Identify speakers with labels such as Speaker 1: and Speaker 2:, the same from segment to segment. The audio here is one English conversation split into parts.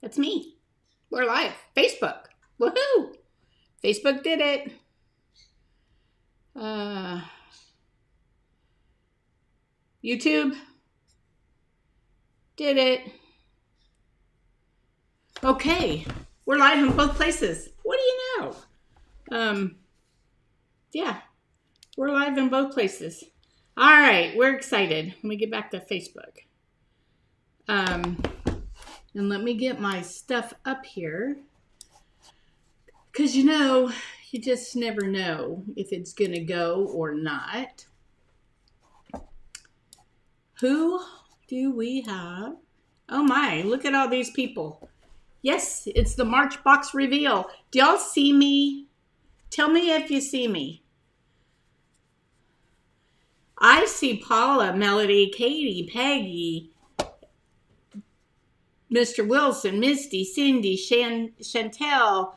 Speaker 1: That's me. We're live. Facebook. Woohoo! Facebook did it. YouTube did it. Okay. We're live in both places. What do you know? Yeah. We're live in both places. All right. We're excited. Let me get back to Facebook. And let me get my stuff up here. Because, you just never know if it's going to go or not. Who do we have? Oh my, look at all these people. Yes, it's the March box reveal. Do y'all see me? Tell me if you see me. I see Paula, Melody, Katie, Peggy, Mr. Wilson, Misty, Cindy, Chantel.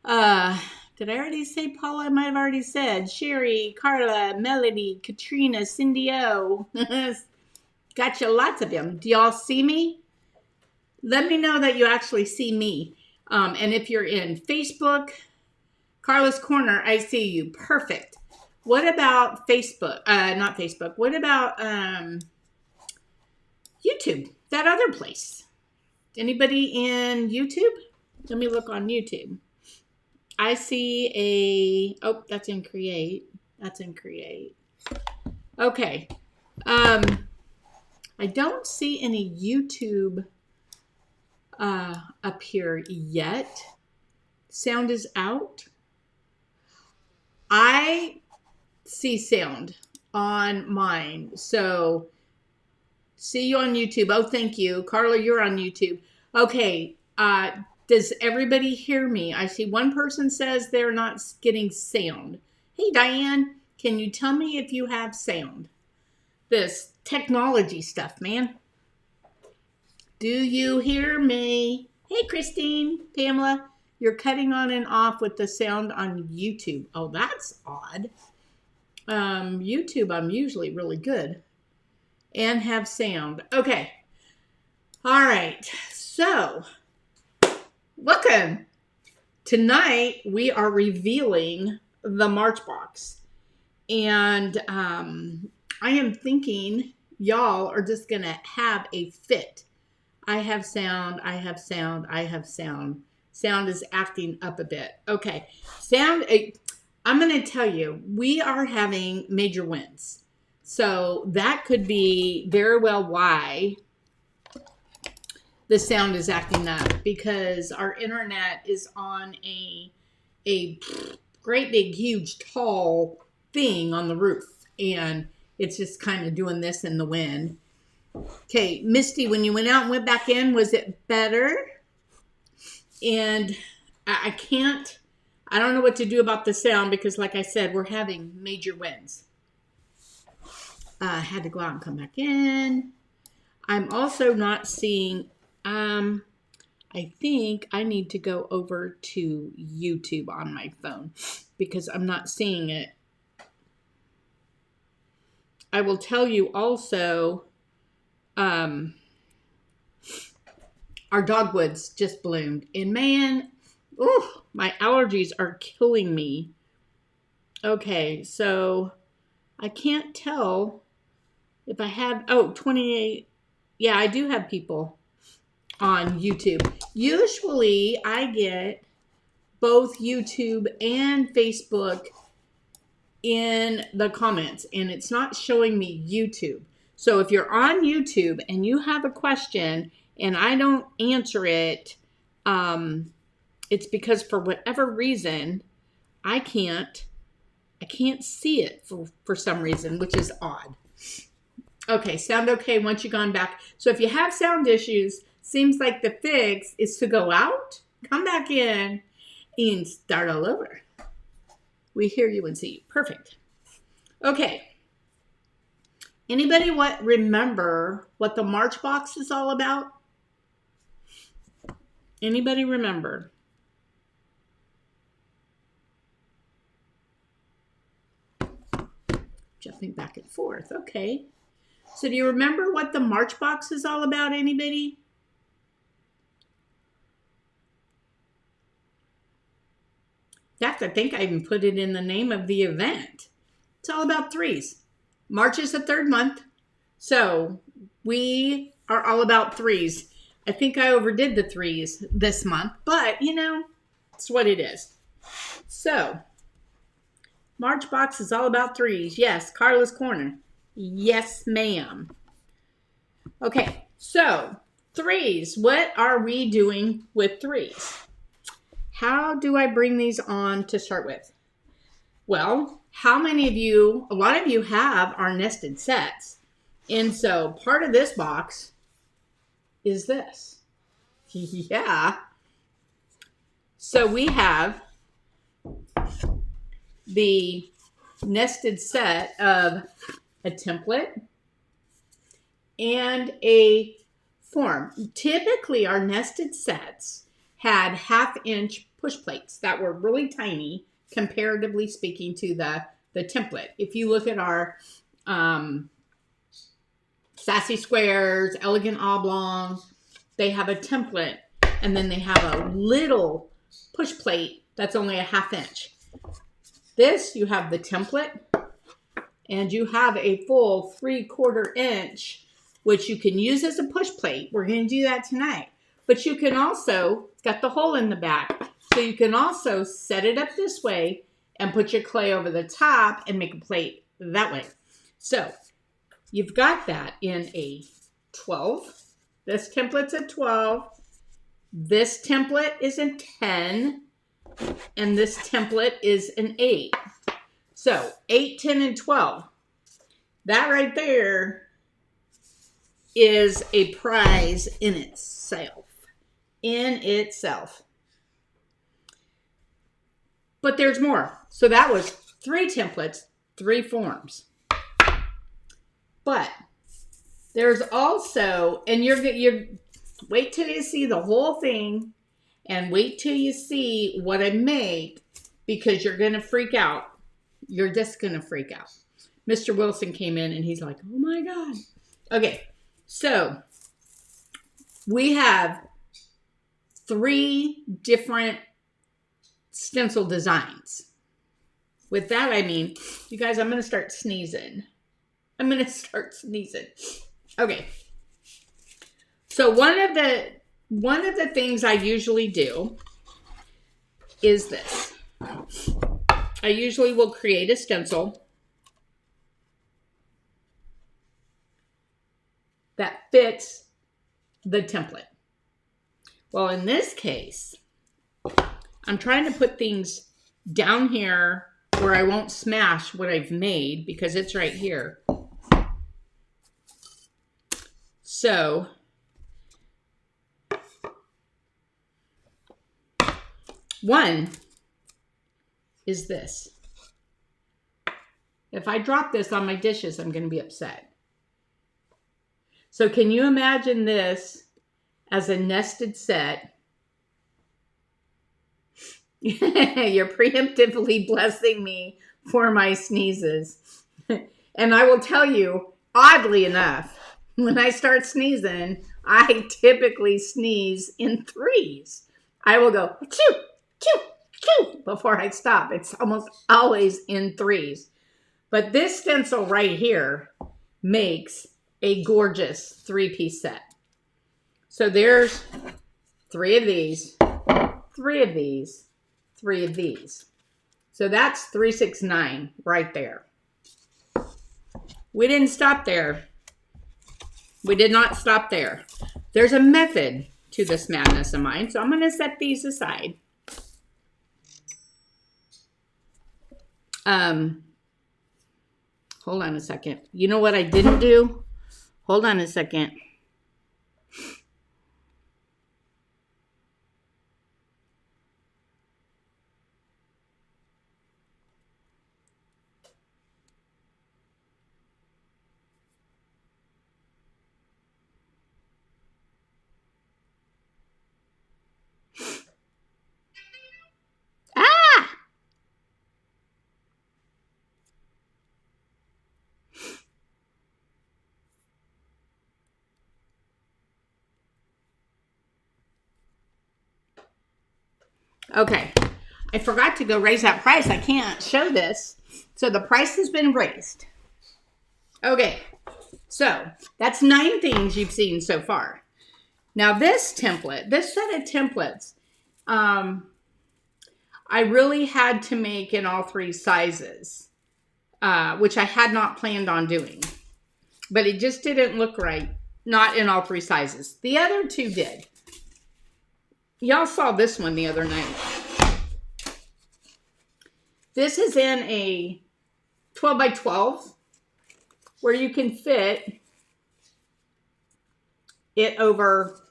Speaker 1: Did I already say Paula? I might have already said. Sherry, Carla, Melody, Katrina, Cindy O. Got you lots of them. Do y'all see me? Let me know that you actually see me. And if you're in Facebook, Carla's Corner, I see you. Perfect. What about Facebook? Not Facebook. What about YouTube? That other place. Anybody in YouTube? Let me look on YouTube. I see that's in Create. That's in Create. Okay. I don't see any YouTube up here yet. Sound is out. I see sound on mine. So, see you on YouTube. Oh, thank you. Carla, you're on YouTube. Okay. Does everybody hear me? I see one person says they're not getting sound. Hey, Diane, can you tell me if you have sound? This technology stuff, man. Do you hear me? Hey, Christine, Pamela, you're cutting on and off with the sound on YouTube. Oh, that's odd. YouTube, I'm usually really good and have sound. Okay. All right. So, welcome. Tonight, we are revealing the March box. And I am thinking y'all are just going to have a fit. I have sound, I have sound, I have sound. Sound is acting up a bit. Okay, sound, I'm going to tell you, we are having major wins. So that could be very well why the sound is acting up, because our internet is on a great big huge tall thing on the roof, and it's just kind of doing this in the wind. Okay, Misty, when you went out and went back in, was it better? And I don't know what to do about the sound, because like I said, we're having major winds. I had to go out and come back in. I'm also not seeing, I think I need to go over to YouTube on my phone because I'm not seeing it. I will tell you also, our dogwoods just bloomed. And man, my allergies are killing me. Okay, so I can't tell if I have, 28. Yeah, I do have people on YouTube. Usually I get both YouTube and Facebook in the comments, and it's not showing me YouTube. So if you're on YouTube and you have a question and I don't answer it, it's because for whatever reason I can't see it for some reason, which is odd. Okay, sound okay once you've gone back. So if you have sound issues, seems like the fix is to go out, come back in, and start all over. We hear you and see you. Perfect. Okay. Anybody remember what the March box is all about? Anybody remember? Jumping back and forth. Okay. So do you remember what the March box is all about, anybody? fact, I think I even put it in the name of the event. It's all about threes. March is the third month, so we are all about threes. I think I overdid the threes this month, but you know, it's what it is. So, March box is all about threes. Yes, Carla's Corner. Yes, ma'am. Okay, so threes. What are we doing with threes? How do I bring these on to start with? Well, how many of you, a lot of you have our nested sets. And so part of this box is this. Yeah. So we have the nested set of a template and a form. Typically, our nested sets had 1/2-inch push plates that were really tiny, comparatively speaking, to the template. If you look at our Sassy Squares, Elegant Oblongs, they have a template, and then they have a little push plate that's only a 1/2 inch. This, you have the template, and you have a full 3/4 inch, which you can use as a push plate. We're going to do that tonight. But you can also, it's got the hole in the back, so you can also set it up this way and put your clay over the top and make a plate that way. So you've got that in a 12. This template's a 12. This template is a 10. And this template is an 8. So 8, 10, and 12. That right there is a prize in itself. But there's more. So that was 3 templates, 3 forms. But there's also, and you're wait till you see the whole thing, and wait till you see what I make, because you're gonna freak out. You're just gonna freak out. Mr. Wilson came in and he's like, "Oh my God." Okay, so we have 3 different stencil designs. With that, I mean, you guys, I'm gonna start sneezing. Okay. So one of the things I usually do is this. I usually will create a stencil that fits the template. Well, in this case, I'm trying to put things down here where I won't smash what I've made, because it's right here. So one is this. If I drop this on my dishes, I'm going to be upset. So can you imagine this as a nested set? You're preemptively blessing me for my sneezes. And I will tell you, oddly enough, when I start sneezing, I typically sneeze in 3s. I will go, achoo, achoo, achoo, before I stop. It's almost always in 3s. But this stencil right here makes a gorgeous 3-piece set. So there's 3 of these, 3 of these, 3 of these. So that's 3, 6, 9 right there. We didn't stop there. We did not stop there. There's a method to this madness of mine, so I'm going to set these aside. Hold on a second. You know what I didn't do? Hold on a second. Okay, I forgot to go raise that price. I can't show this. So the price has been raised. Okay, so that's 9 things you've seen so far. Now this template, this set of templates, I really had to make in all 3 sizes, which I had not planned on doing. But it just didn't look right, not in all 3 sizes. The other 2 did. Y'all saw this one the other night. This is in a 12 by 12 where you can fit it over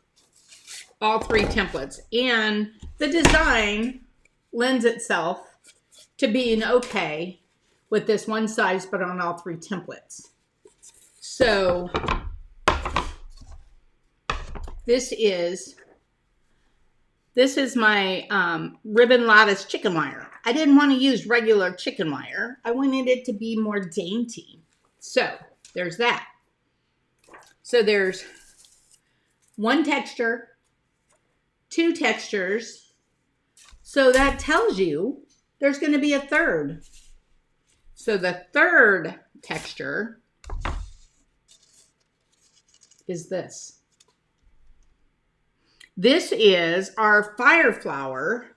Speaker 1: all 3 templates. And the design lends itself to being okay with this one size, but on all 3 templates. So this is my ribbon lattice chicken wire. I didn't want to use regular chicken wire. I wanted it to be more dainty. So there's that. So there's 1 texture, 2 textures. So that tells you there's going to be a 3rd. So the 3rd texture is this. This is our fire flower.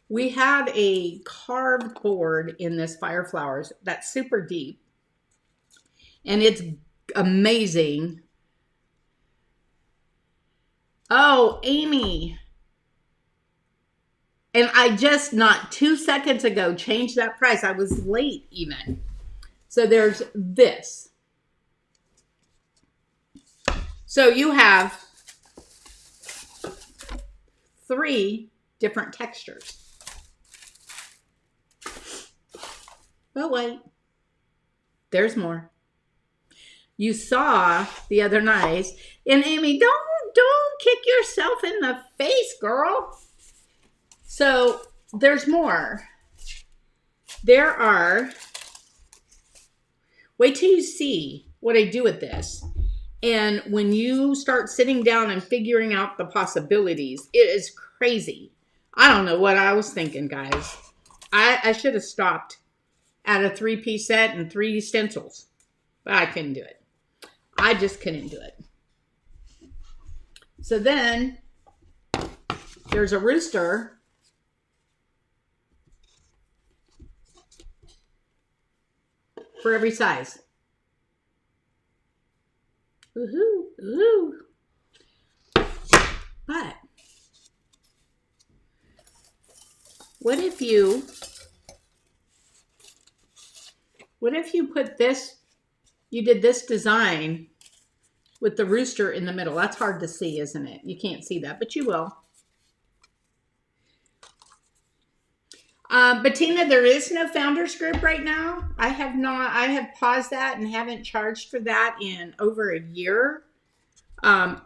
Speaker 1: We have a carved board in this fire flowers that's super deep. And it's amazing. Oh, Amy. And I just not 2 seconds ago changed that price. I was late even. So there's this. So you have 3 different textures. But wait, there's more. You saw the other night, and Amy, don't kick yourself in the face, girl. So there's more. There are, wait till you see what I do with this. And when you start sitting down and figuring out the possibilities, it is crazy. I don't know what I was thinking, guys. I should have stopped at a 3-piece set and 3 stencils. But I couldn't do it. I just couldn't do it. So then, there's a rooster. For every size. Woohoo, woohoo. But what if you put this, you did this design with the rooster in the middle? That's hard to see, isn't it? You can't see that, but you will. Bettina, there is no founders group right now. I have paused that and haven't charged for that in over a year. But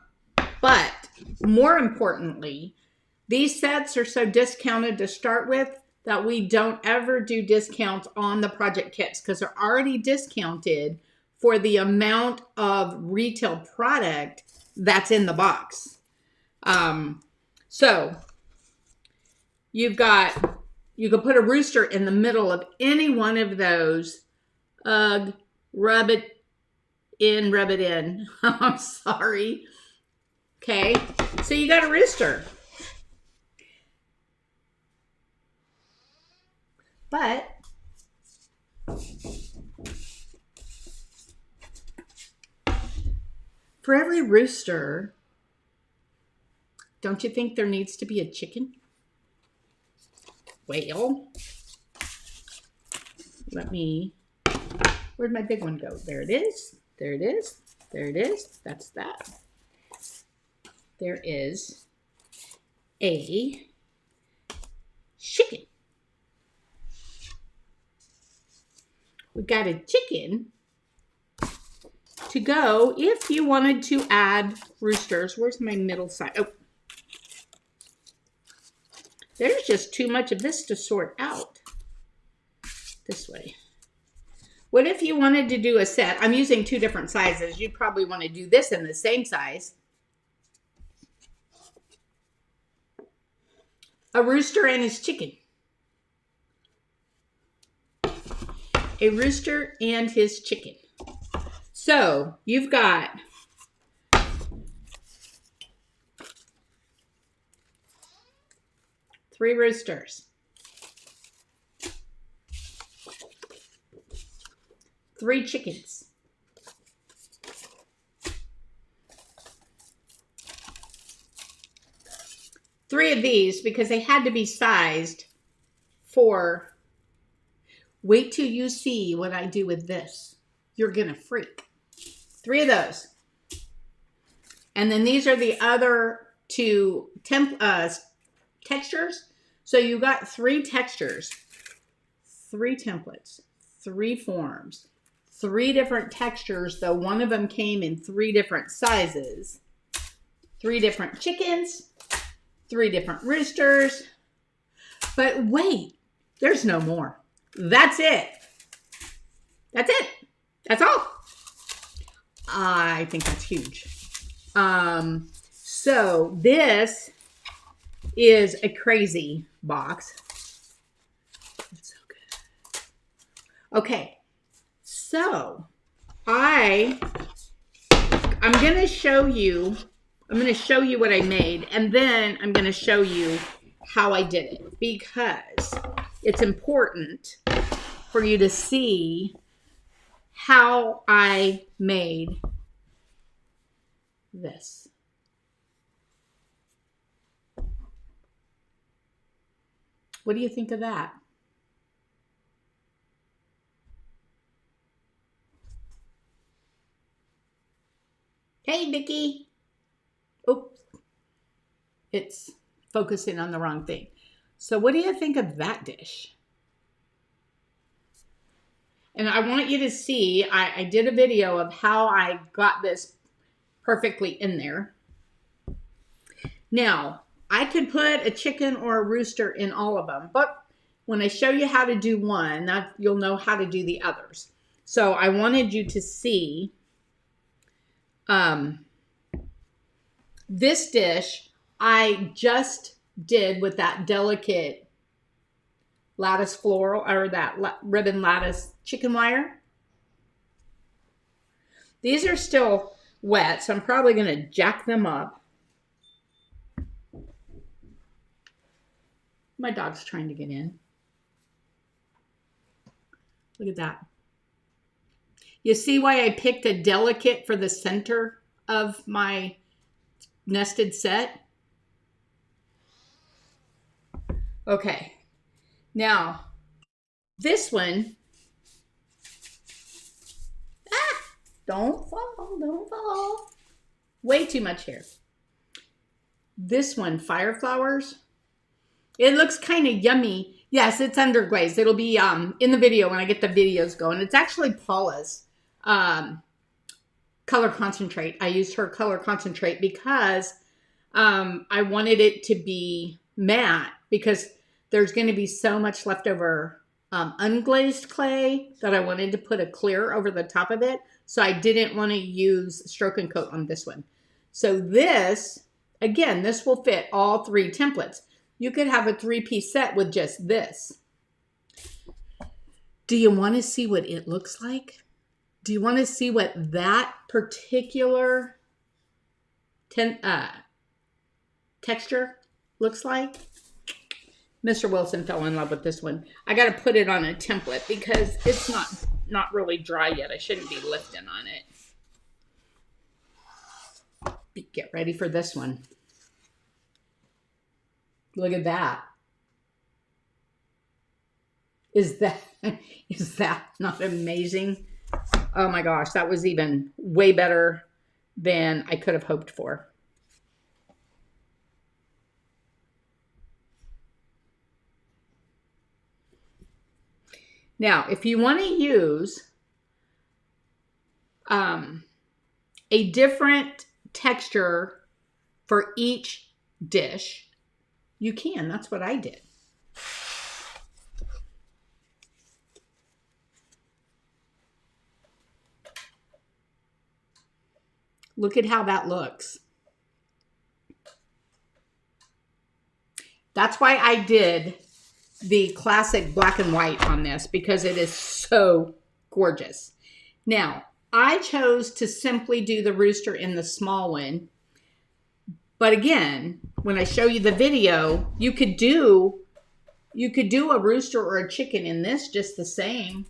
Speaker 1: more importantly, these sets are so discounted to start with that we don't ever do discounts on the project kits because they're already discounted for the amount of retail product that's in the box. So you can put a rooster in the middle of any one of those. Rub it in. I'm sorry. Okay, so you got a rooster. But for every rooster, don't you think there needs to be a chicken? Well, where'd my big one go? There it is. There it is. There it is. That's that. There is a chicken. We got a chicken to go if you wanted to add roosters. Where's my middle side? Oh, there's just too much of this to sort out. This way. What if you wanted to do a set? I'm using 2 different sizes. You'd probably want to do this in the same size. A rooster and his chicken. a rooster and his chicken. So you've got three roosters, three chickens, three of these because they had to be sized for. Wait till you see what I do with this. You're gonna freak. Three of those. And then these are the other two textures. So you got three textures, three templates, three forms, three different textures, though one of them came in three different sizes, three different chickens, three different roosters. But wait, there's no more. That's it. That's it. That's all. I think that's huge. So this is a crazy box. It's so good. Okay. So I'm going to show you what I made, and then I'm going to show you how I did it, because it's important for you to see how I made this. What do you think of that? Hey, Vicky. Oh, it's focusing on the wrong thing. So what do you think of that dish? And I want you to see, I did a video of how I got this perfectly in there. Now, I could put a chicken or a rooster in all of them, but when I show you how to do one, you'll know how to do the others. So I wanted you to see this dish I just did with that delicate lattice floral, or that ribbon lattice chicken wire. These are still wet, so I'm probably going to jack them up. My dog's trying to get in. Look at that. You see why I picked a delicate for the center of my nested set? Okay. Now, this one, don't fall. Way too much here. This one, fire flowers. It looks kind of yummy. Yes, it's underglazed. It'll be in the video when I get the videos going. It's actually Paula's color concentrate. I used her color concentrate because I wanted it to be matte, because there's going to be so much leftover unglazed clay that I wanted to put a clear over the top of it. So I didn't want to use stroke and coat on this one. So this, again, this will fit all three templates. You could have a 3-piece set with just this. Do you want to see what it looks like? Do you want to see what that particular texture looks like? Mr. Wilson fell in love with this one. I got to put it on a template because it's not really dry yet. I shouldn't be lifting on it. Get ready for this one. Look at that. Is that not amazing? Oh my gosh, that was even way better than I could have hoped for. Now, if you want to use a different texture for each dish, you can. That's what I did. Look at how that looks. That's why I did the classic black and white on this because it is so gorgeous. Now, I chose to simply do the rooster in the small one. But again, when I show you the video, you could do a rooster or a chicken in this just the same.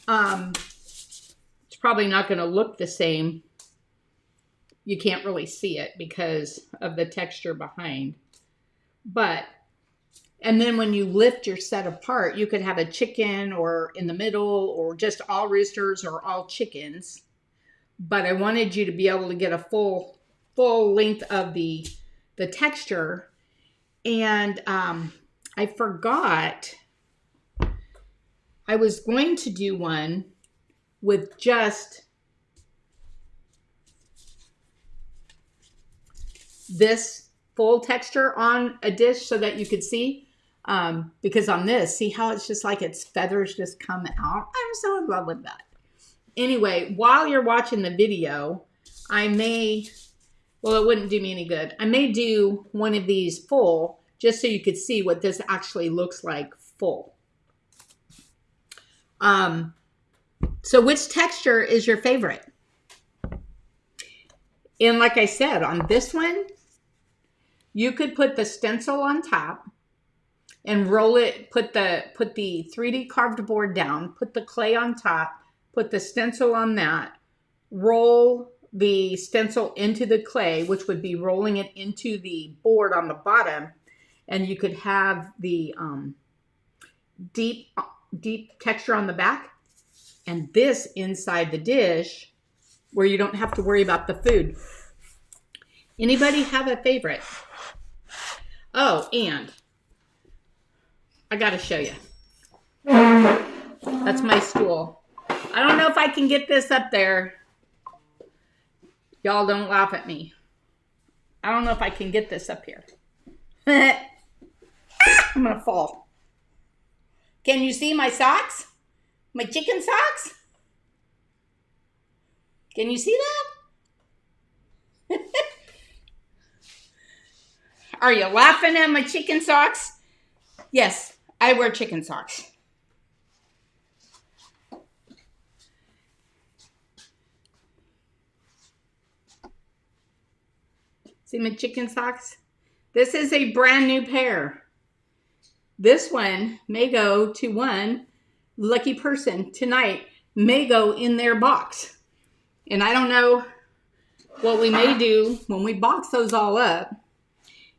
Speaker 1: It's probably not going to look the same. You can't really see it because of the texture behind. And then when you lift your set apart, you could have a chicken or in the middle or just all roosters or all chickens. But I wanted you to be able to get a full length of the texture. And I forgot I was going to do one with just this full texture on a dish so that you could see. Because on this, see how it's just like its feathers just come out? I'm so in love with that. Anyway, while you're watching the video, I may, well, it wouldn't do me any good. I may do one of these full just so you could see what this actually looks like full. So which texture is your favorite? And like I said, on this one, you could put the stencil on top and roll it, put the 3D carved board down, put the clay on top, put the stencil on that, roll the stencil into the clay, which would be rolling it into the board on the bottom, and you could have the deep texture on the back, and this inside the dish where you don't have to worry about the food. Anybody have a favorite? Oh, and I gotta show you. That's my stool. I don't know if I can get this up there. Y'all don't laugh at me. I don't know if I can get this up here. I'm gonna fall. Can you see my socks? My chicken socks? Can you see that? Are you laughing at my chicken socks? Yes, I wear chicken socks. See my chicken socks? This is a brand new pair. This one may go to one lucky person tonight, may go in their box. And I don't know what we may do when we box those all up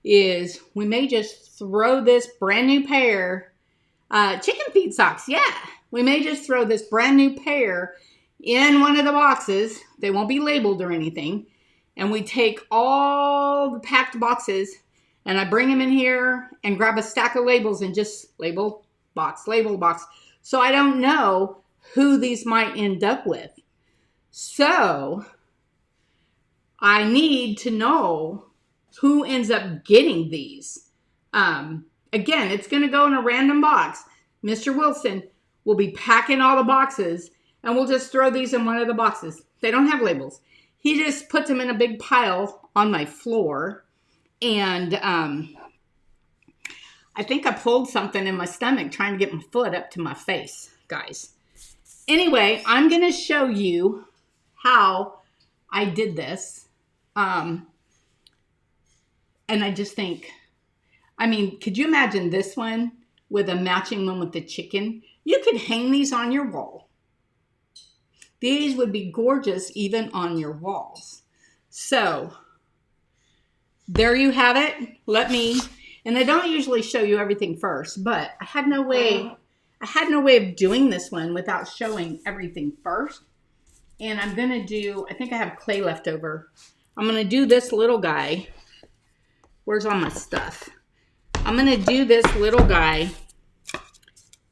Speaker 1: is we may just throw this brand new pair, chicken feed socks, yeah. We may just throw this brand new pair in one of the boxes. They won't be labeled or anything. And we take all the packed boxes and I bring them in here and grab a stack of labels and just label box. So I don't know who these might end up with. So I need to know who ends up getting these. Again, it's going to go in a random box. Mr. Wilson will be packing all the boxes and we'll just throw these in one of the boxes. They don't have labels. He just puts them in a big pile on my floor. And I think I pulled something in my stomach trying to get my foot up to my face, guys. Anyway, I'm going to show you how I did this. And I just think, I mean, could you imagine this one with a matching one with the chicken? You could hang these on your wall. These would be gorgeous even on your walls. So there you have it. And I don't usually show you everything first, but I had no way of doing this one without showing everything first. And I'm going to do, I think I have clay left over. I'm going to do this little guy. Where's all my stuff? I'm going to do this little guy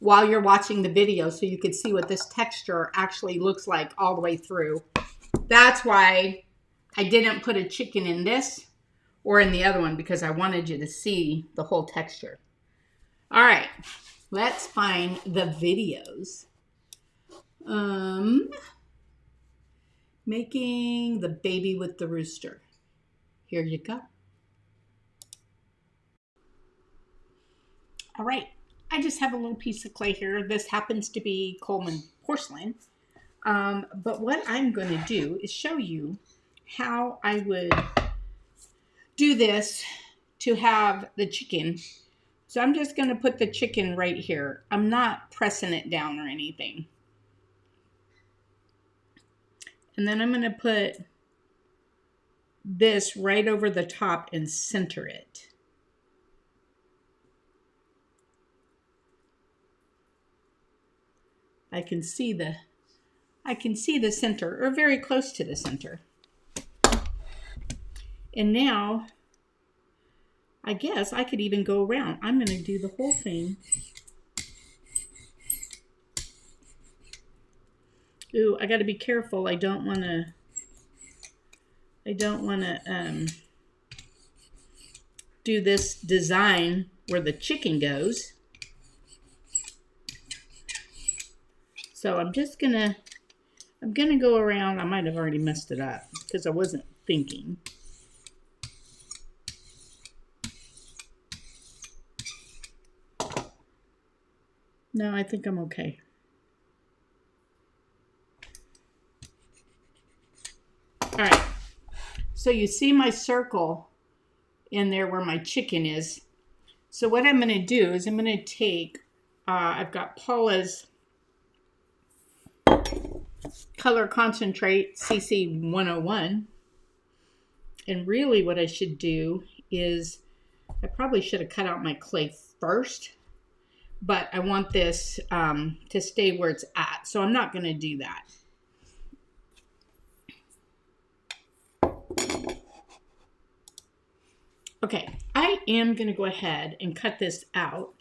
Speaker 1: while you're watching the video so you can see what this texture actually looks like all the way through. That's why I didn't put a chicken in this or in the other one, because I wanted you to see the whole texture. All right, let's find the videos. Making the baby with the rooster. Here you go. All right, I just have a little piece of clay here. This happens to be Coleman porcelain. But what I'm going to do is show you how I would do this to have the chicken. So I'm just going to put the chicken right here. I'm not pressing it down or anything. And then I'm going to put this right over the top and center it. I can see the center, or very close to the center. And now, I guess I could even go around. I'm going to do the whole thing. Ooh, I got to be careful. I don't want to do this design where the chicken goes. So I'm gonna go around. I might have already messed it up because I wasn't thinking. No, I think I'm okay. All right. So you see my circle in there where my chicken is. So what I'm going to do is I'm going to take, I've got Paula's Color Concentrate CC 101. And really what I should do is, I probably should have cut out my clay first, but I want this to stay where it's at. So I'm not going to do that. Okay, I am going to go ahead and cut this out.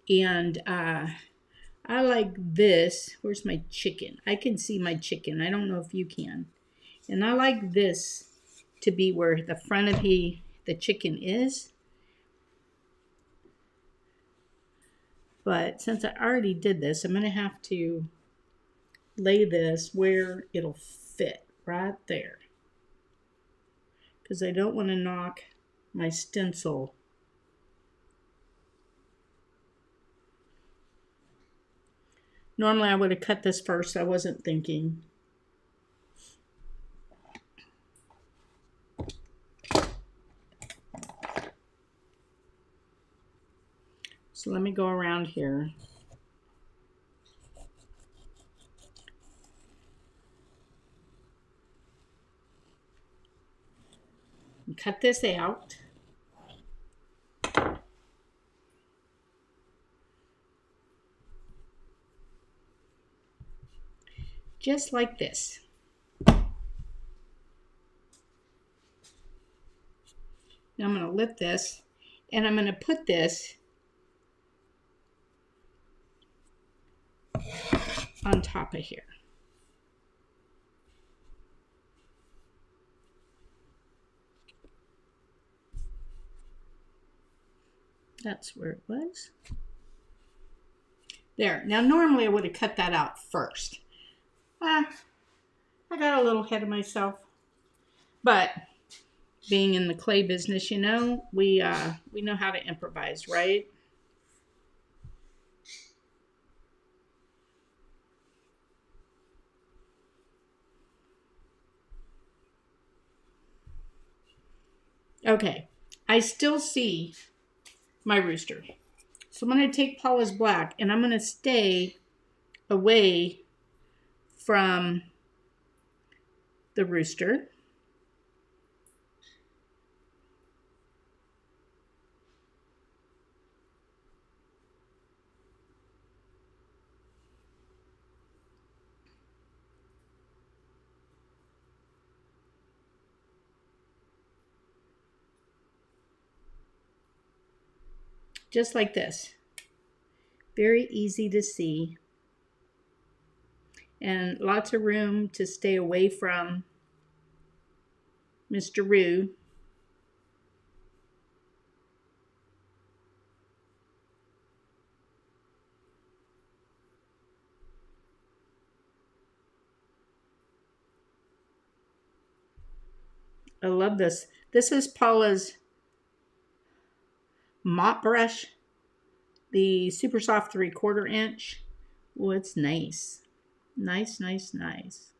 Speaker 1: And I like this. Where's my chicken? I can see my chicken. I don't know if you can. And I like this to be where the front of the chicken is. But since I already did this, I'm going to have to lay this where it'll fit, right there. Because I don't want to knock my stencil. Normally I would have cut this first. I wasn't thinking. So let me go around here. And cut this out. Just like this. Now I'm going to lift this and I'm going to put this on top of here. That's where it was. There. Now normally I would have cut that out first. I got a little ahead of myself. But being in the clay business, you know, we know how to improvise, right? Okay, I still see my rooster. So I'm going to take Paula's black and I'm going to stay away from the rooster. Just like this. Very easy to see. And lots of room to stay away from Mr. Roo. I love this. This is Paula's mop brush. the super soft 3/4 inch. Oh, it's nice. Nice, nice, nice.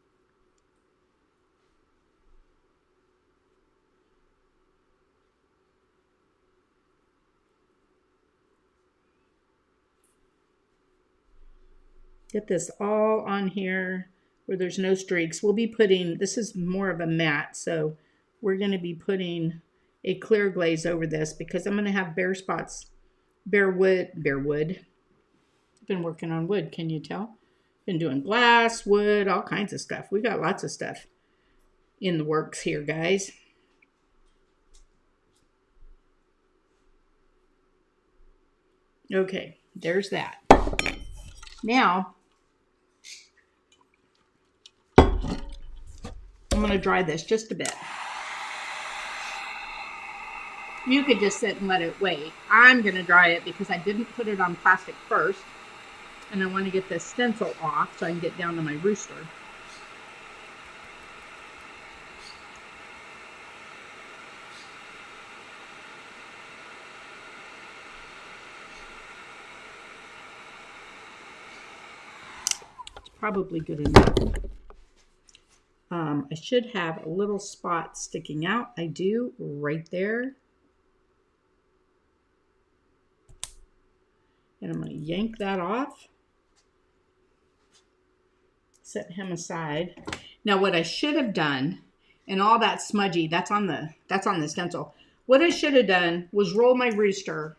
Speaker 1: Get this all on here where there's no streaks. We'll be putting, this is more of a matte, so we're going to be putting a clear glaze over this because I'm going to have bare spots, bare wood. I've been working on wood, can you tell? Been doing glass, wood, all kinds of stuff. We got lots of stuff in the works here, guys. Okay, there's that. Now, I'm going to dry this just a bit. You could just sit and let it wait. I'm going to dry it because I didn't put it on plastic first. And I want to get this stencil off so I can get down to my rooster. It's probably good enough. I should have a little spot sticking out. I do right there. And I'm going to yank that off. Set him aside. Now what I should have done, and all that smudgy, that's on the stencil. What I should have done was roll my rooster,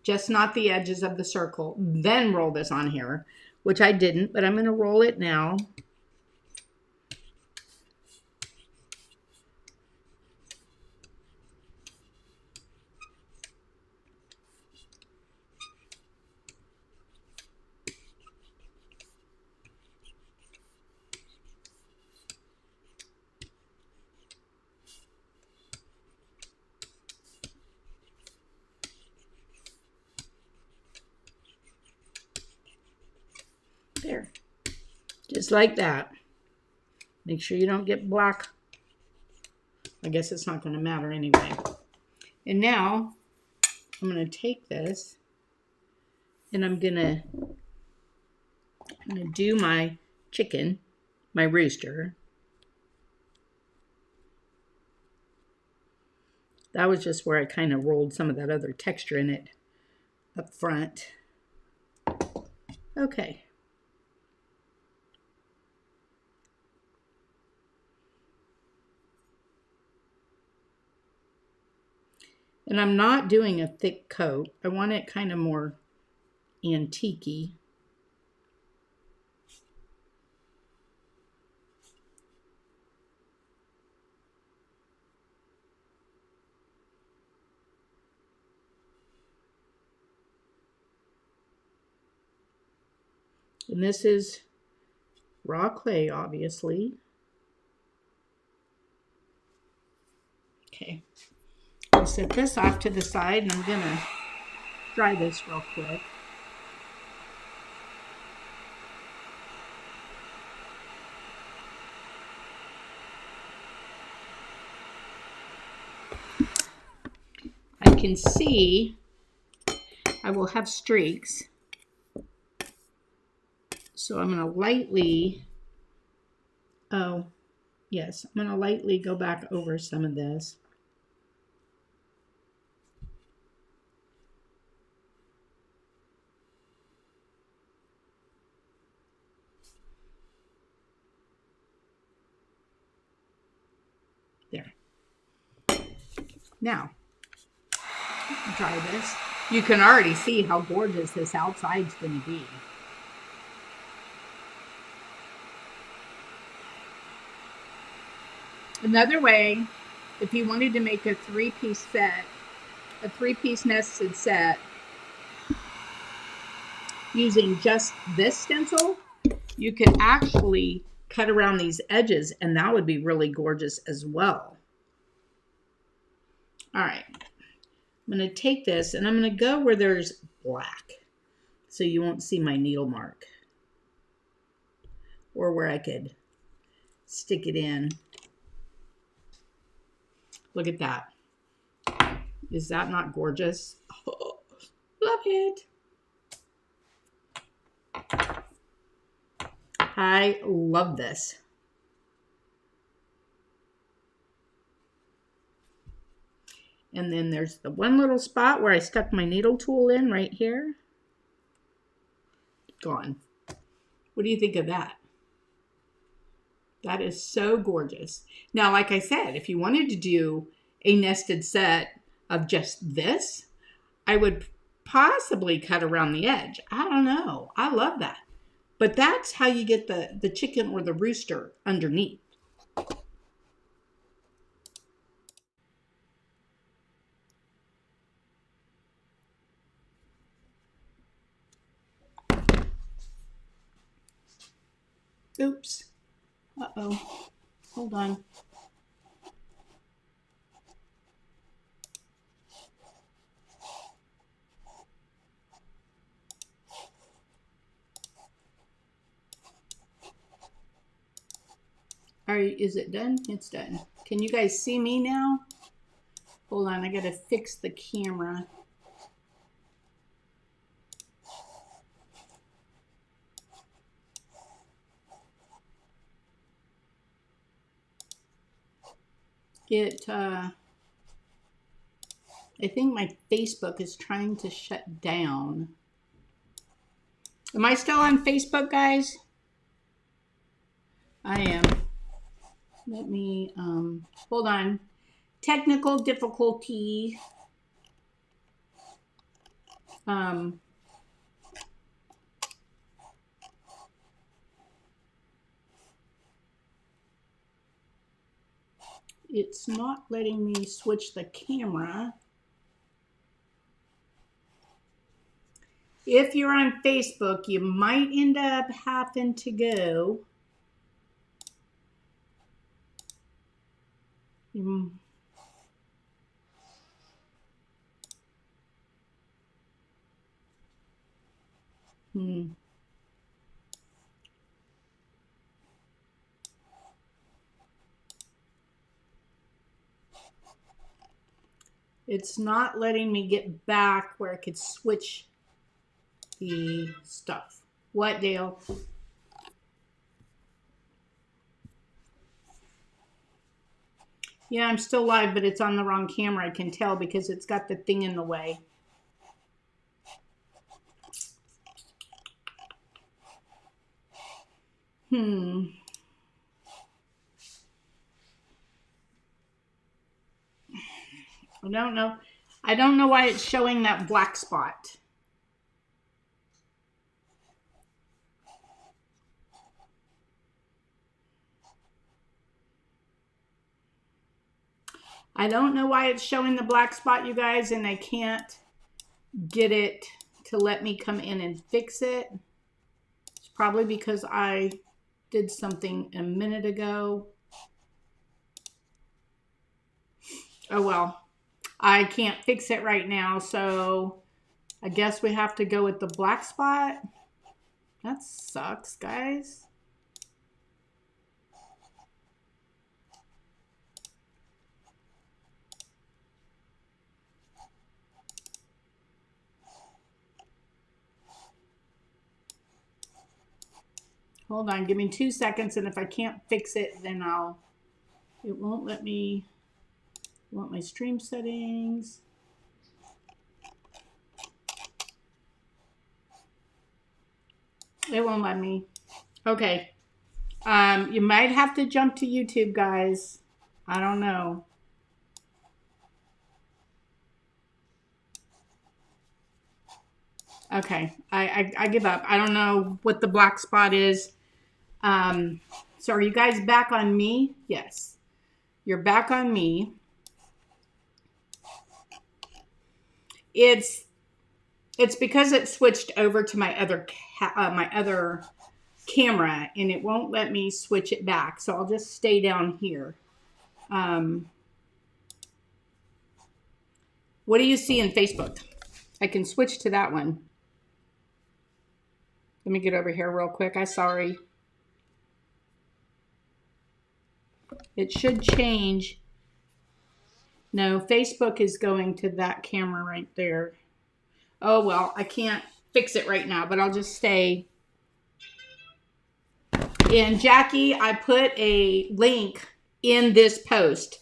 Speaker 1: just not the edges of the circle, then roll this on here, which I didn't, but I'm going to roll it now. There, just like that. Make sure you don't get black. I guess it's not going to matter anyway. And now I'm going to take this and I'm going to do my chicken, my rooster. That was just where I kind of rolled some of that other texture in it up front. Okay. And I'm not doing a thick coat. I want it kind of more antique-y. And this is raw clay, obviously. Okay. I'll set this off to the side and I'm going to dry this real quick. I can see I will have streaks. So I'm going to lightly, I'm going to lightly go back over some of this. There. Now, try this. You can already see how gorgeous this outside's going to be. Another way, if you wanted to make a three-piece set, a three-piece nested set, using just this stencil, you could actually cut around these edges and that would be really gorgeous as well. All right, I'm going to take this and I'm going to go where there's black so you won't see my needle mark or where I could stick it in. Look at that. Is that not gorgeous? Oh, love it. I love this. And then there's the one little spot where I stuck my needle tool in right here. Gone. What do you think of that? That is so gorgeous. Now, like I said, if you wanted to do a nested set of just this, I would possibly cut around the edge. I don't know. I love that. But that's how you get the chicken or the rooster underneath. Oops. Uh-oh. Hold on. All right, is it done? It's done. Can you guys see me now? Hold on, I gotta fix the camera. I think my Facebook is trying to shut down. Am I still on Facebook, guys? I am. Let me, hold on. Technical difficulty. It's not letting me switch the camera. If you're on Facebook, you might end up having to go. It's not letting me get back where I could switch the stuff. What, Dale? Yeah, I'm still live, but it's on the wrong camera. I can tell because it's got the thing in the way. I don't know. I don't know why it's showing that black spot. I don't know why it's showing the black spot, you guys, and I can't get it to let me come in and fix it. It's probably because I did something a minute ago. Oh well, I can't fix it right now, so I guess we have to go with the black spot. That sucks, guys. Hold on, give me 2 seconds, and if I can't fix it, then it won't let me. I want my stream settings. It won't let me. Okay. You might have to jump to YouTube, guys. I don't know. Okay, I give up. I don't know what the black spot is. So are you guys back on me? Yes. You're back on me. It's because it switched over to my other camera, and it won't let me switch it back. So I'll just stay down here. What do you see in Facebook? I can switch to that one. Let me get over here real quick. I'm sorry. It should change. No, Facebook is going to that camera right there. Oh, well, I can't fix it right now, but I'll just stay And Jackie, I put a link in this post.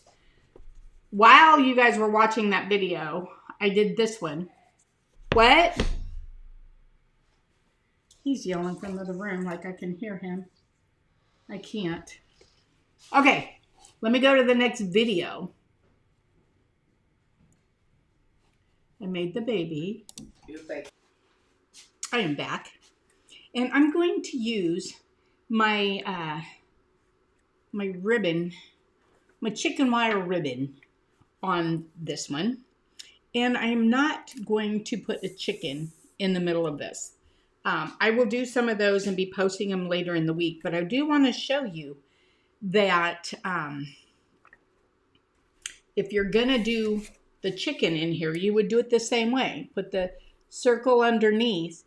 Speaker 1: While you guys were watching that video, I did this one. What? He's yelling from the room like I can hear him. I can't. Okay, let me go to the next video. I made the baby. I am back. And I'm going to use my my ribbon, my chicken wire ribbon on this one. And I'm not going to put a chicken in the middle of this. I will do some of those and be posting them later in the week, but I do want to show you that if you're going to do the chicken in here, you would do it the same way. Put the circle underneath,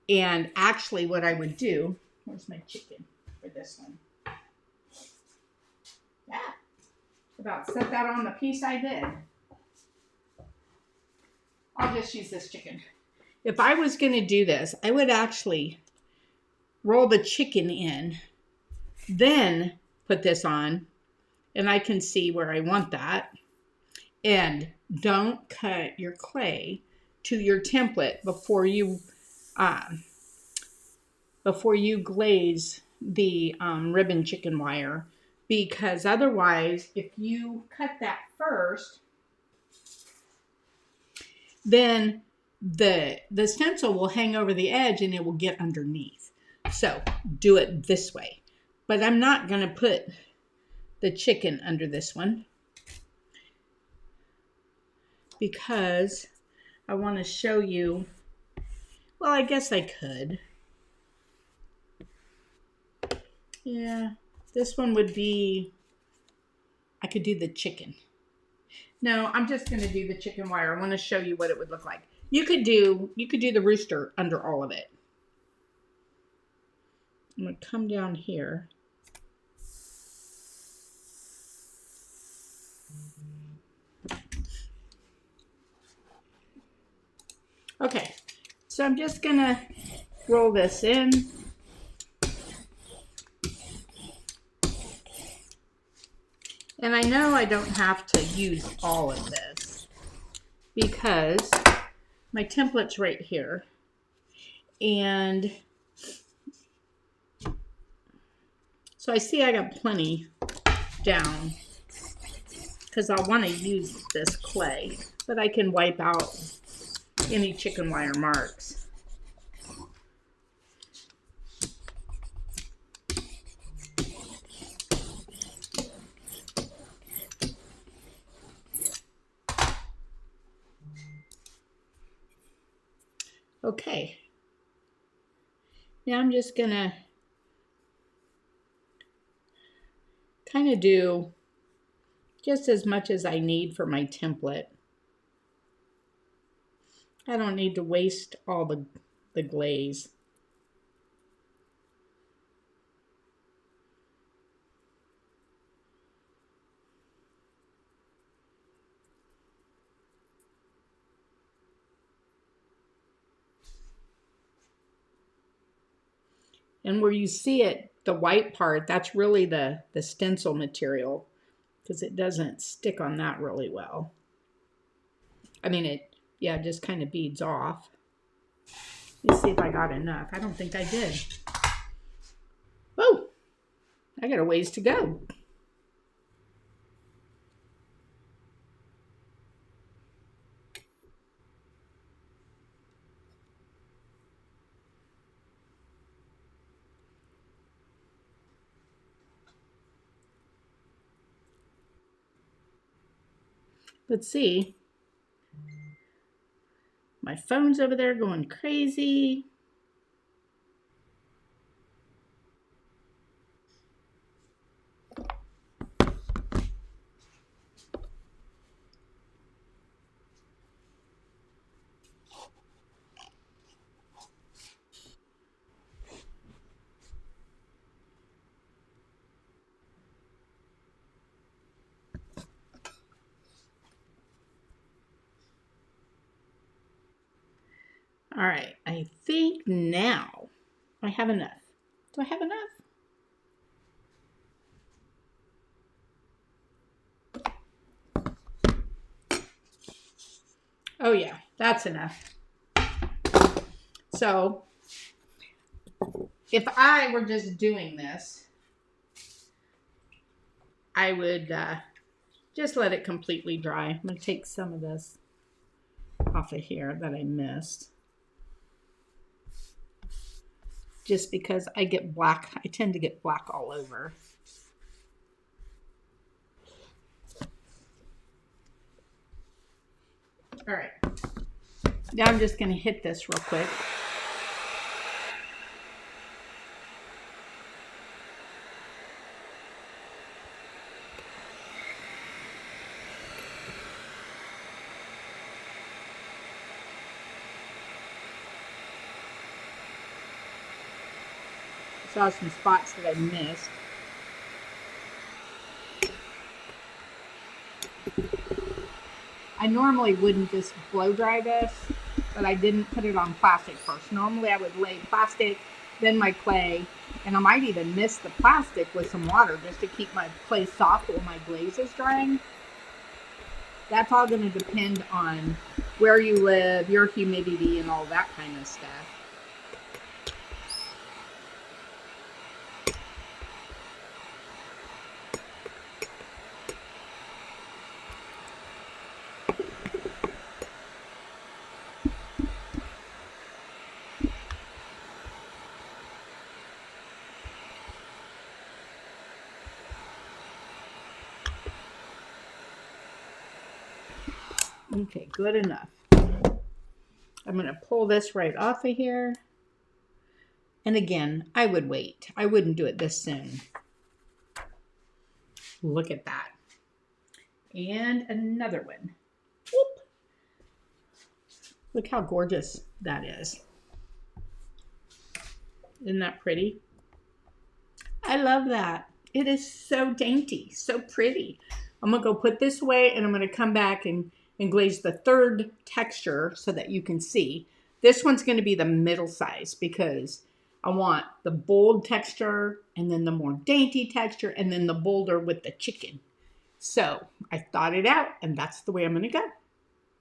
Speaker 1: and actually what I would do, where's my chicken for this one? Yeah, about set that on the piece I did. I'll just use this chicken. If I was going to do this, I would actually roll the chicken in, then put this on, and I can see where I want that. And don't cut your clay to your template before you glaze the ribbon chicken wire, because otherwise, if you cut that first, then the stencil will hang over the edge and it will get underneath. So do it this way. But I'm not going to put the chicken under this one because I want to show you, well, I guess I could. Yeah, this one would be, I could do the chicken. No, I'm just going to do the chicken wire. I want to show you what it would look like. You could do the rooster under all of it. I'm going to come down here. Okay, so I'm just going to roll this in. And I know I don't have to use all of this because my template's right here. And so I see I got plenty down because I want to use this clay, but I can wipe out any chicken wire marks. Okay, now I'm just gonna kind of do just as much as I need for my template. I don't need to waste all the glaze. And where you see it, the white part, that's really the stencil material because it doesn't stick on that really well. I mean, it just kind of beads off. Let's see if I got enough. I don't think I did. Oh, I got a ways to go. Let's see. My phone's over there going crazy. All right, I think now I have enough. Do I have enough? Oh yeah, that's enough. So if I were just doing this, I would just let it completely dry. I'm going to take some of this off of here that I missed. Just because I get black, I tend to get black all over. All right. Now I'm just going to hit this real quick. Saw some spots that I missed. I normally wouldn't just blow dry this, but I didn't put it on plastic first. Normally I would lay plastic, then my clay, and I might even mix the plastic with some water just to keep my clay soft while my glaze is drying. That's all going to depend on where you live, your humidity, and all that kind of stuff. Okay, good enough. I'm going to pull this right off of here. And again, I would wait. I wouldn't do it this soon. Look at that. And another one. Whoop. Look how gorgeous that is. Isn't that pretty? I love that. It is so dainty, so pretty. I'm going to go put this away, and I'm going to come back and glaze the third texture so that you can see. This one's going to be the middle size because I want the bold texture and then the more dainty texture and then the bolder with the chicken. So I thought it out, and that's the way I'm going to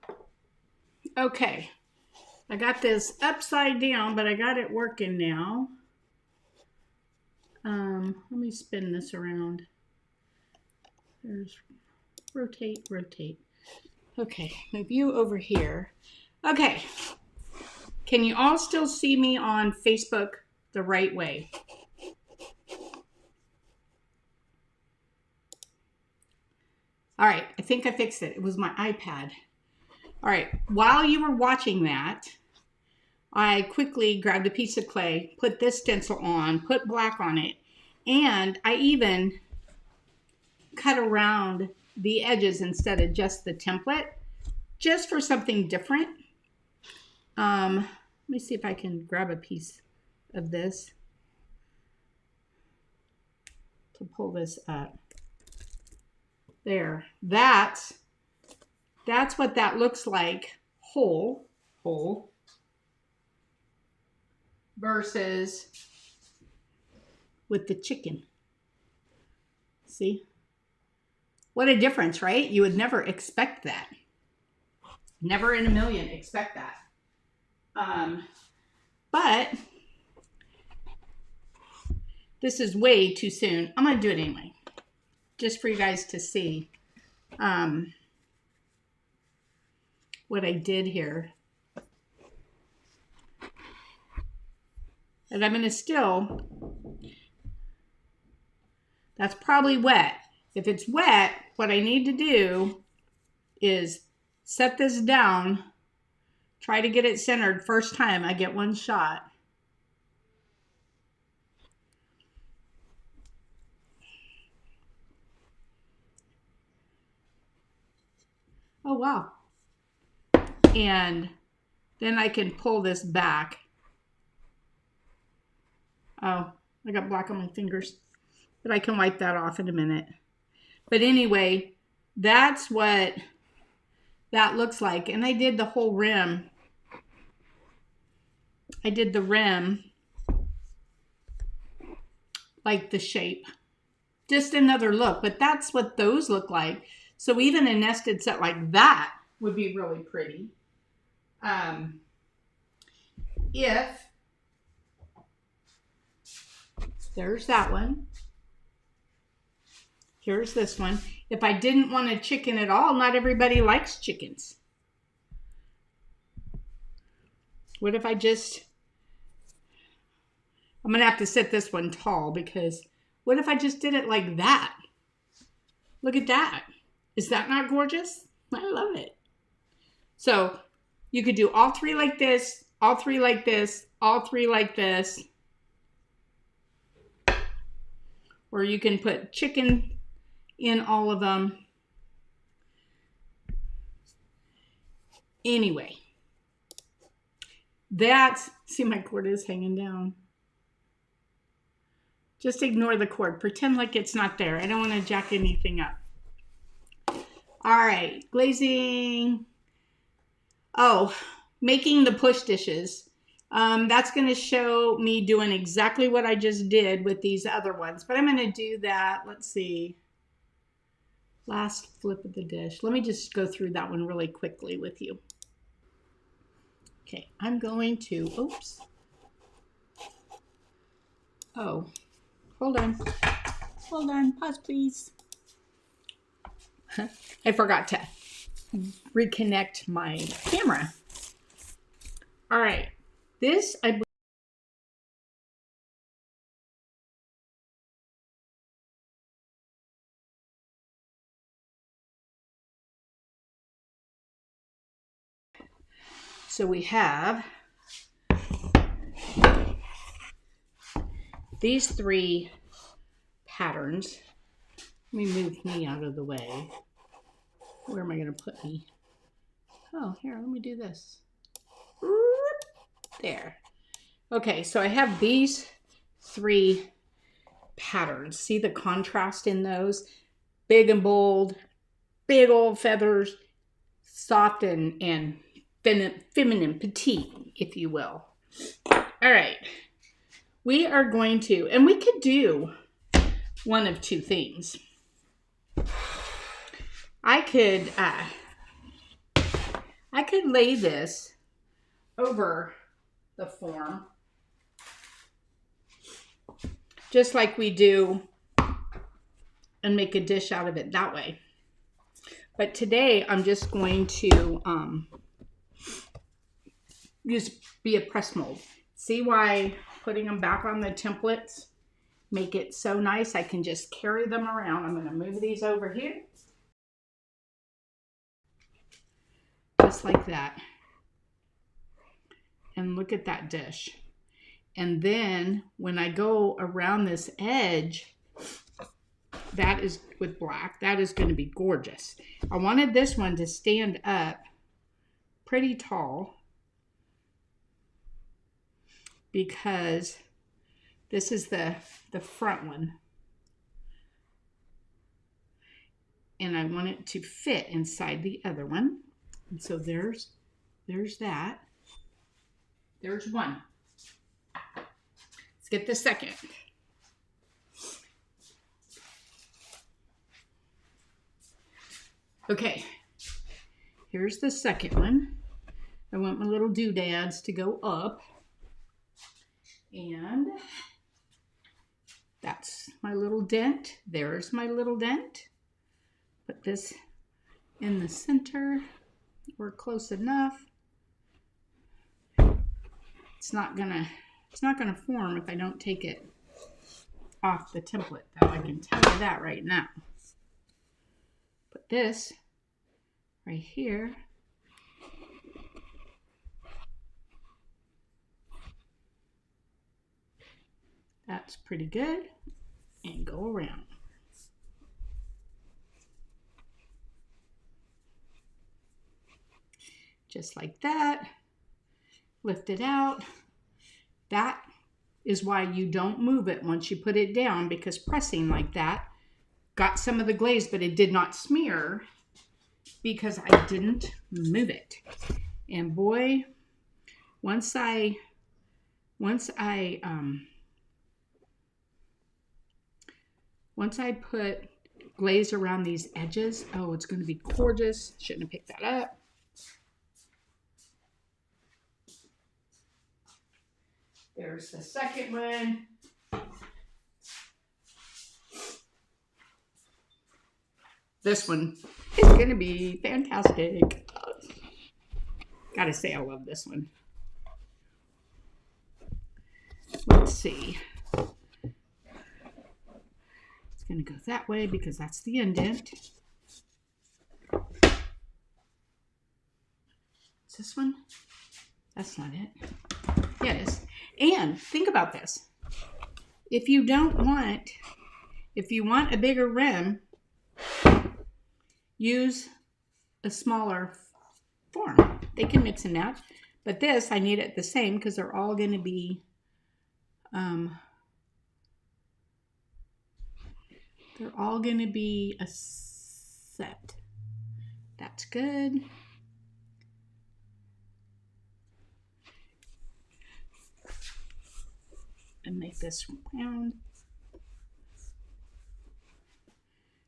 Speaker 1: go. Okay, I got this upside down, but I got it working now. Let me spin this around. There's rotate, rotate. Okay, move you over here. Okay, can you all still see me on Facebook the right way? All right, I think I fixed it. It was my iPad. All right, while you were watching that, I quickly grabbed a piece of clay, put this stencil on, put black on it, and I even cut around the edges instead of just the template, just for something different. Let me see if I can grab a piece of this to pull this up. There, that's what that looks like, whole, versus with the chicken. See? What a difference, right? You would never expect that. Never in a million expect that. But this is way too soon. I'm going to do it anyway, just for you guys to see what I did here. And I'm going to still, that's probably wet. If it's wet, what I need to do is set this down, try to get it centered first time I get one shot. Oh, wow. And then I can pull this back. Oh, I got black on my fingers, but I can wipe that off in a minute. But anyway, that's what that looks like. And I did the whole rim. I did the rim like the shape. Just another look, but that's what those look like. So even a nested set like that would be really pretty. If there's that one, here's this one. If I didn't want a chicken at all, not everybody likes chickens. What if I just, I'm going to have to set this one tall because what if I just did it like that? Look at that. Is that not gorgeous? I love it. So you could do all three like this, all three like this, all three like this. Or you can put chicken in all of them. Anyway, that's, see my cord is hanging down. Just ignore the cord. Pretend like it's not there. I don't want to jack anything up. All right, glazing. Oh, making the push dishes. That's going to show me doing exactly what I just did with these other ones. But I'm going to do that. Let's see. Last flip of the dish. Let me just go through that one really quickly with you. Okay, I'm going to, oops. Oh, hold on. Hold on, pause please. I forgot to reconnect my camera. All right, this I believe. So we have these three patterns. Let me move me out of the way. Where am I going to put me? Oh, here, let me do this. There. Okay, so I have these three patterns. See the contrast in those? Big and bold, big old feathers, soft and feminine, petite, if you will. All right. We are going to, and we could do one of two things. I could lay this over the form just like we do and make a dish out of it that way. But today I'm just going to be a press mold. See why putting them back on the templates make it so nice? I can just carry them around. I'm going to move these over here. Just like that. And look at that dish. And then when I go around this edge, that is with black, that is going to be gorgeous. I wanted this one to stand up pretty tall because this is the front one. And I want it to fit inside the other one. And so there's that. There's one. Let's get the second. Okay, here's the second one. I want my little doodads to go up. And that's my little dent. There's my little dent. Put this in the center. We're close enough. It's not gonna form if I don't take it off the template, though. I can tell you that right now. Put this right here. That's pretty good. And go around. Just like that. Lift it out. That is why you don't move it once you put it down, because pressing like that got some of the glaze, but it did not smear because I didn't move it. And boy, once I put glaze around these edges, oh, it's going to be gorgeous. Shouldn't have picked that up. There's the second one. This one is going to be fantastic. Gotta say, I love this one. Let's see. It's going to go that way because that's the indent. Is this one? That's not it. Yeah, it is. And think about this. If you want a bigger rim, use a smaller form. They can mix and match. But this, I need it the same because they're all going to be, a set. That's good. And make this round.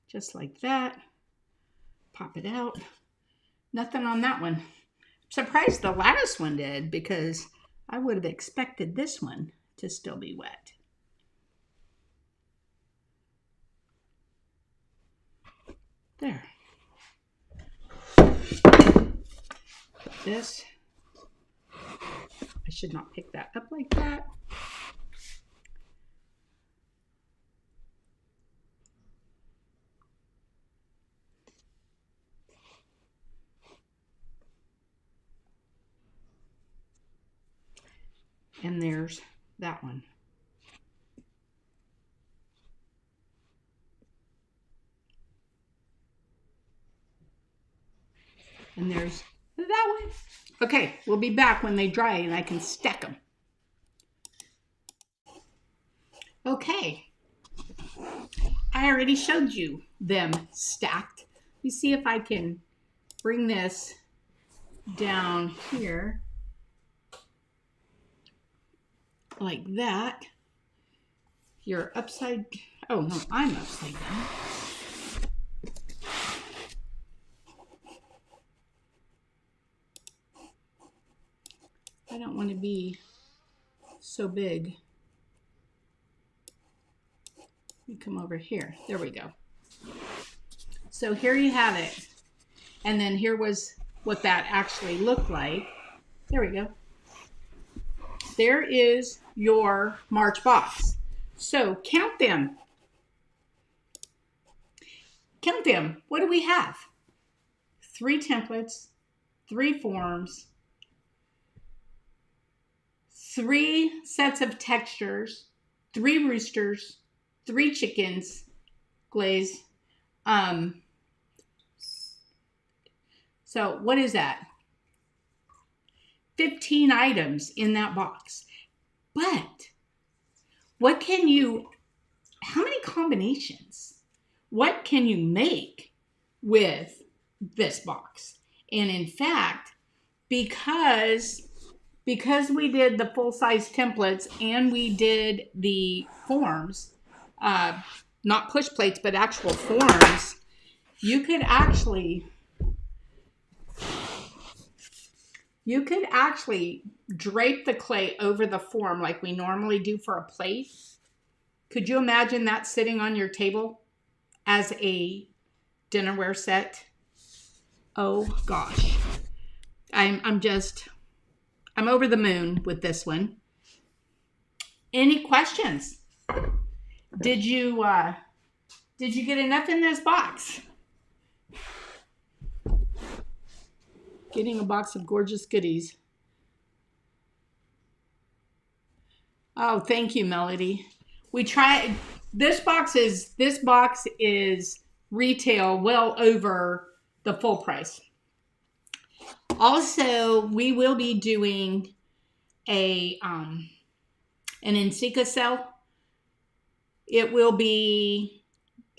Speaker 1: Just like that. Pop it out. Nothing on that one. I'm surprised the lattice one did because I would have expected this one to still be wet. There. Put this. I should not pick that up like that. And there's that one. And there's that one. Okay, we'll be back when they dry and I can stack them. Okay. I already showed you them stacked. Let me see if I can bring this down here. Like that. You're upside, oh no, I'm upside down. I don't want to be so big. Let me come over here. There we go. So here you have it. And then here was what that actually looked like. There we go. There is your March box. So count them. Count them. What do we have? 3 templates, 3 forms, 3 sets of textures, 3 roosters, 3 chickens, glaze. So what is that? 15 items in that box. But what can you, how many combinations? What can you make with this box? And in fact, because we did the full-size templates and we did the forms, not push plates, but actual forms, you could actually drape the clay over the form like we normally do for a plate. Could you imagine that sitting on your table as a dinnerware set? Oh gosh. I'm over the moon with this one. Any questions? Did you get enough in this box? Getting a box of gorgeous goodies. Oh, thank you, Melody. We tried, this box is retail well over the full price. Also, we will be doing an NCECA sale. It will be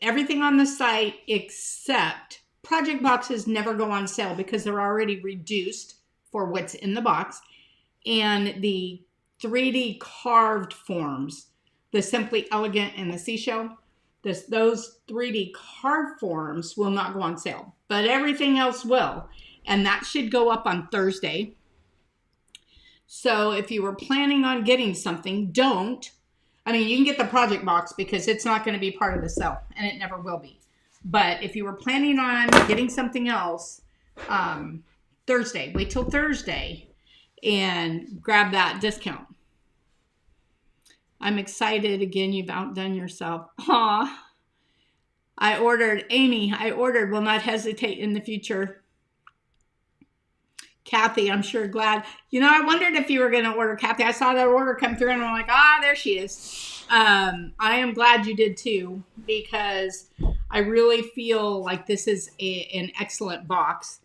Speaker 1: everything on the site except project boxes never go on sale because they're already reduced for what's in the box. And the 3D carved forms, the Simply Elegant and the Seashell, those 3D carved forms will not go on sale, but everything else will. And that should go up on Thursday. So if you were planning on getting something, don't. I mean, you can get the project box because it's not going to be part of the sale, and it never will be. But if you were planning on getting something else, Thursday, wait till Thursday and grab that discount. I'm excited. Again, you've outdone yourself. Aw. Amy, I ordered, will not hesitate in the future. Kathy, I'm sure glad. You know, I wondered if you were going to order, Kathy. I saw that order come through and I'm like, there she is. I am glad you did too, because I really feel like this is an excellent box.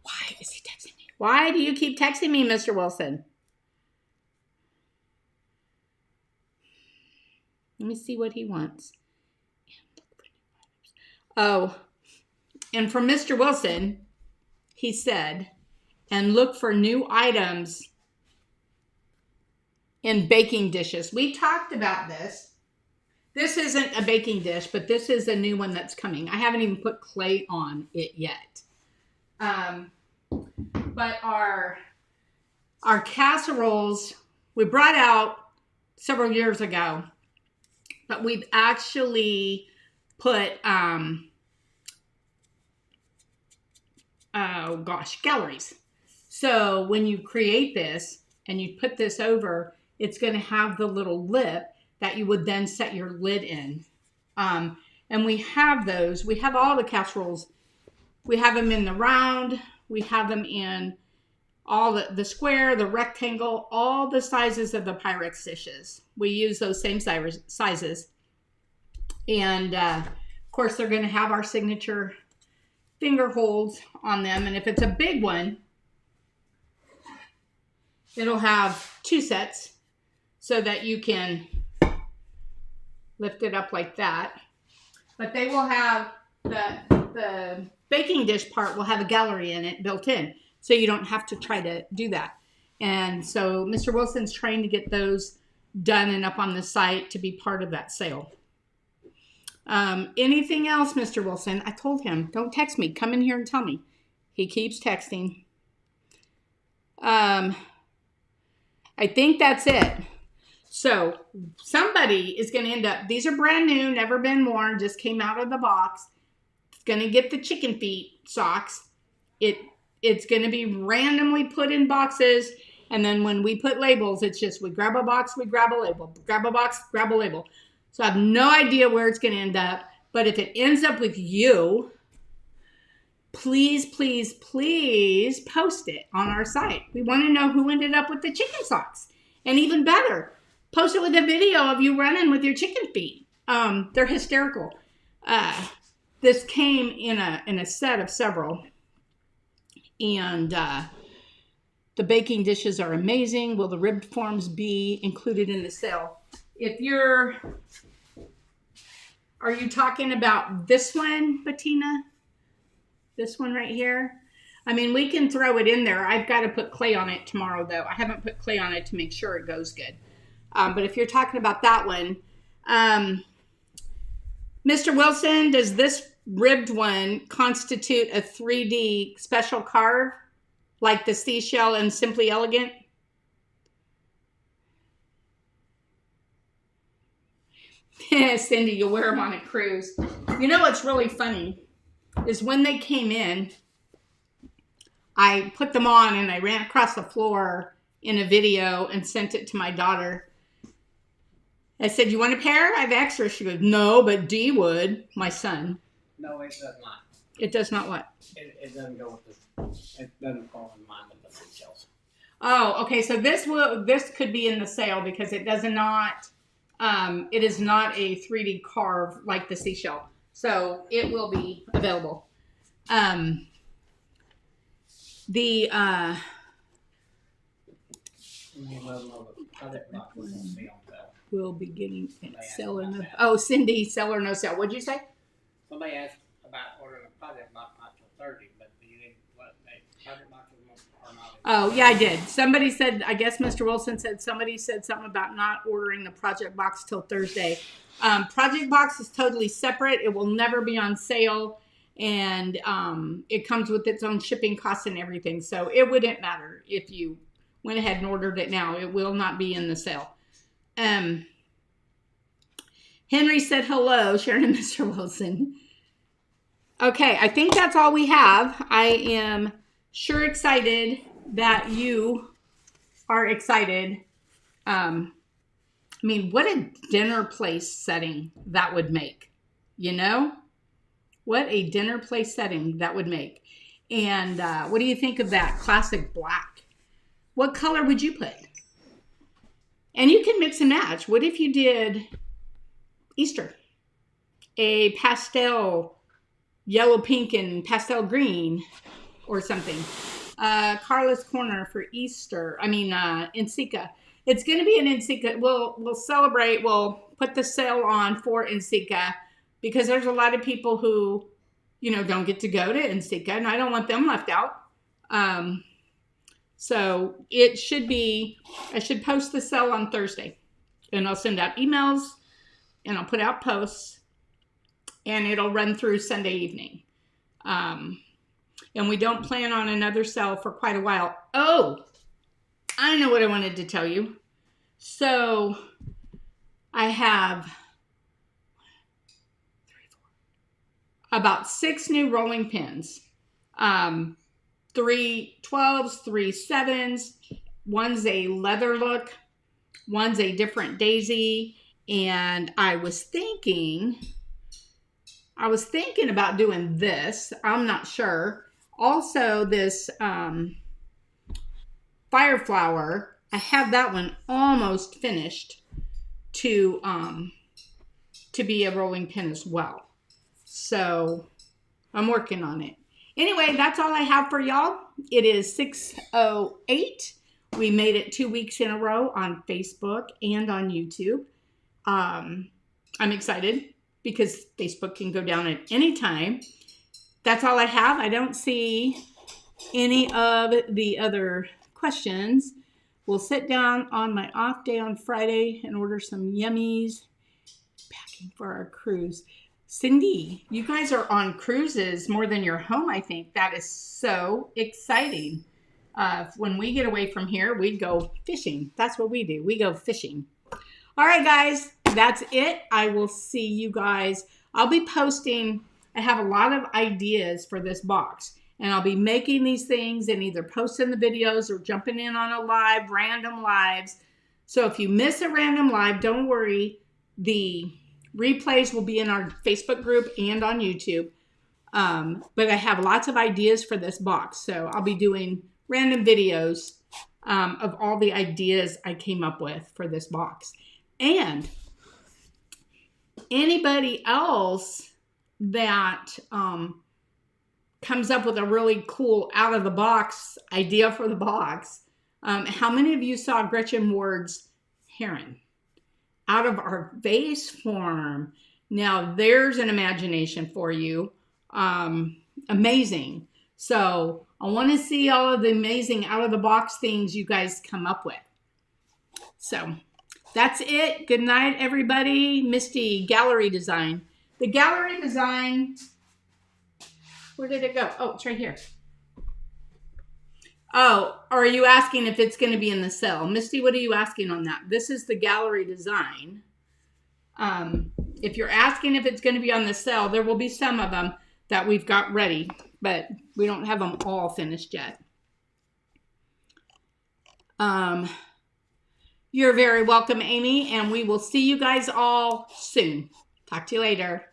Speaker 1: Why is he texting me? Why do you keep texting me, Mr. Wilson? Let me see what he wants. Oh, and from Mr. Wilson, he said, and look for new items in baking dishes. We talked about this. This isn't a baking dish, but this is a new one that's coming. I haven't even put clay on it yet. But our casseroles, we brought out several years ago, but we've actually put, galleries. So when you create this and you put this over, it's going to have the little lip that you would then set your lid in. And we have those. We have all the casseroles. We have them in the round. We have them in all the square, the rectangle, all the sizes of the Pyrex dishes. We use those same sizes. And of course, they're going to have our signature finger holds on them. And if it's a big one, it'll have 2 sets so that you can lift it up like that. But they will have the baking dish part will have a gallery in it built in, so you don't have to try to do that. And so Mr. Wilson's trying to get those done and up on the site to be part of that sale. Anything else, Mr. Wilson? I told him, don't text me. Come in here and tell me. He keeps texting. I think that's it. So somebody is going to end up, these are brand new, never been worn, just came out of the box. It's going to get the chicken feet socks. It's going to be randomly put in boxes. And then when we put labels, it's just we grab a box, we grab a label, grab a box, grab a label. So I have no idea where it's going to end up. But if it ends up with you, please, please, please post it on our site. We want to know who ended up with the chicken socks. And even better, post it with a video of you running with your chicken feet. They're hysterical. This came in a set of several. And the baking dishes are amazing. Will the ribbed forms be included in the sale? Are you talking about this one, Bettina? This one right here? I mean, we can throw it in there. I've got to put clay on it tomorrow, though. I haven't put clay on it to make sure it goes good. But if you're talking about that one, Mr. Wilson, does this ribbed one constitute a 3D special carve like the seashell and Simply Elegant? Cindy, you'll wear them on a cruise. You know what's really funny is when they came in, I put them on and I ran across the floor in a video and sent it to my daughter. I said, you want a pair? I have extras. She goes, no, but Dee would, my son.
Speaker 2: No, it does not.
Speaker 1: It does not what?
Speaker 2: It doesn't go with the, it doesn't fall in line with the seashells.
Speaker 1: Oh, okay. So this could be in the sale because it does not, it is not a 3D carve like the seashell. So it will be available. We'll be getting sell or no. Oh, Cindy, sell or no sell. What'd you say?
Speaker 2: Somebody asked about ordering a project box not till Thursday, but you didn't let project boxes are not.
Speaker 1: Oh yeah, I did. Somebody said, I guess Mr. Wilson said somebody said something about not ordering the project box till Thursday. Project box is totally separate. It will never be on sale, and it comes with its own shipping costs and everything. So it wouldn't matter if you went ahead and ordered it now. It will not be in the sale. Henry said hello, Sharon and Mr. Wilson. Okay, I think that's all we have. I am sure excited that you are excited. I mean, what a dinner place setting that would make, you know? What a dinner place setting that would make. And what do you think of that classic black? What color would you put? And you can mix and match. What if you did Easter? A pastel, yellow, pink, and pastel green or something. Carla's Corner for Easter. I mean, Ensika. It's going to be an Ensika. We'll celebrate. We'll put the sale on for Ensika because there's a lot of people who, you know, don't get to go to Ensika, and I don't want them left out. So it should be, I should post the sale on Thursday, and I'll send out emails, and I'll put out posts, and it'll run through Sunday evening. And we don't plan on another sale for quite a while. Oh, I know what I wanted to tell you. So I have about 6 new rolling pins. 3 12s, 3 7s. One's a leather look. One's a different daisy. And I was thinking about doing this. I'm not sure. Also, this fire flower, I have that one almost finished to be a rolling pin as well. So I'm working on it. Anyway, that's all I have for y'all. It is 6:08. We made it 2 weeks in a row on Facebook and on YouTube. I'm excited because Facebook can go down at any time. That's all I have. I don't see any of the other questions. We'll sit down on my off day on Friday and order some yummies. Packing for our cruise. Cindy, you guys are on cruises more than you're home, I think. That is so exciting. When we get away from here, we go fishing. That's what we do. We go fishing. All right, guys, that's it. I will see you guys. I'll be posting. I have a lot of ideas for this box, and I'll be making these things and either posting the videos or jumping in on a live, random lives. So if you miss a random live, don't worry. The replays will be in our Facebook group and on YouTube. But I have lots of ideas for this box. So I'll be doing random videos of all the ideas I came up with for this box. And anybody else that comes up with a really cool out-of-the-box idea for the box, how many of you saw Gretchen Ward's Heron? Out of our vase form. Now there's an imagination for you. Amazing. So I want to see all of the amazing out of the box things you guys come up with. So that's it. Good night, everybody. Misty, gallery design. The gallery design, where did it go? Oh, it's right here. Oh, are you asking if it's going to be in the sale? Misty, what are you asking on that? This is the gallery design. If you're asking if it's going to be on the sale, there will be some of them that we've got ready, but we don't have them all finished yet. You're very welcome, Amy, and we will see you guys all soon. Talk to you later.